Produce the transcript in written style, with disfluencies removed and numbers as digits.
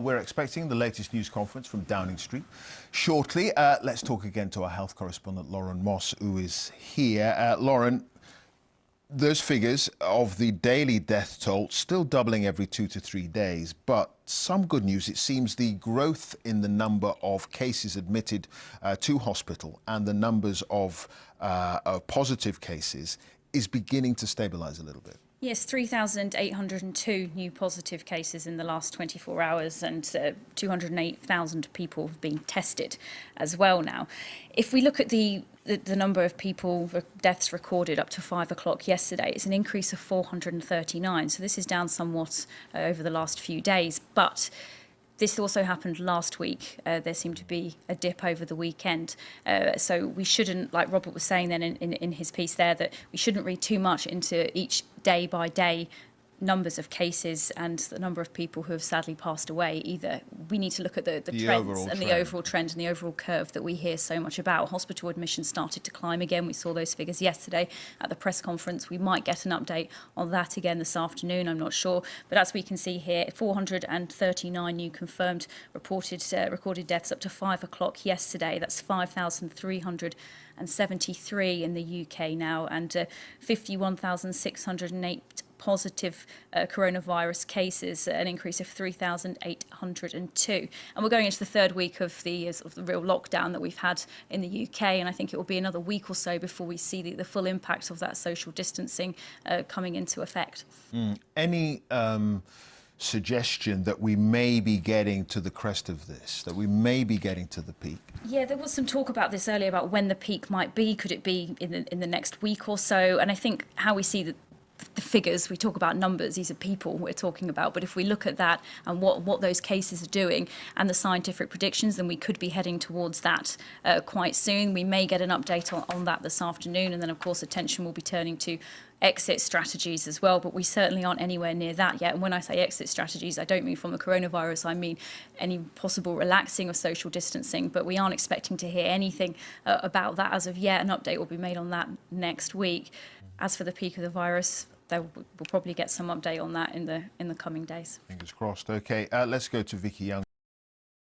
we're expecting the latest news conference from Downing Street shortly. Let's talk again to our health correspondent, Lauren Moss, who is here. Lauren, those figures of the daily death toll still doubling every 2 to 3 days, but some good news. It seems the growth in the number of cases admitted to hospital and the numbers of positive cases is beginning to stabilise a little bit. Yes, 3,802 new positive cases in the last 24 hours and 208,000 people have been tested as well now. If we look at the number of people, deaths recorded up to 5 o'clock yesterday, it's an increase of 439. So this is down somewhat over the last few days, but this also happened last week. There seemed to be a dip over the weekend. So we shouldn't, like Robert was saying then in his piece there, that we shouldn't read too much into each day by day numbers of cases and the number of people who have sadly passed away either. We need to look at the trends and the overall trend and the overall curve that we hear so much about. Hospital admissions started to climb again. We saw those figures yesterday at the press conference. We might get an update on that again this afternoon, I'm not sure. But as we can see here, 439 new confirmed recorded deaths up to 5 o'clock yesterday. That's 5,373 in the UK now, and 51,608 positive coronavirus cases, an increase of 3,802. And we're going into the third week of the real lockdown that we've had in the UK, and I think it will be another week or so before we see the full impact of that social distancing coming into effect. Any suggestion that we may be getting to the crest of this, that we may be getting to the peak? Yeah, there was some talk about this earlier about when the peak might be. Could it be in the next week or so? And I think how we see the figures, we talk about numbers, these are people we're talking about, but if we look at that and what those cases are doing and the scientific predictions, then we could be heading towards that quite soon. We may get an update on that this afternoon, and then of course attention will be turning to exit strategies as well, but we certainly aren't anywhere near that yet. And when I say exit strategies, I don't mean from the coronavirus, I mean any possible relaxing of social distancing, but we aren't expecting to hear anything about that as of yet. An update will be made on that next week. As for the peak of the virus, we'll probably get some update on that in the coming days. Fingers crossed. Okay, let's go to Vicky Young.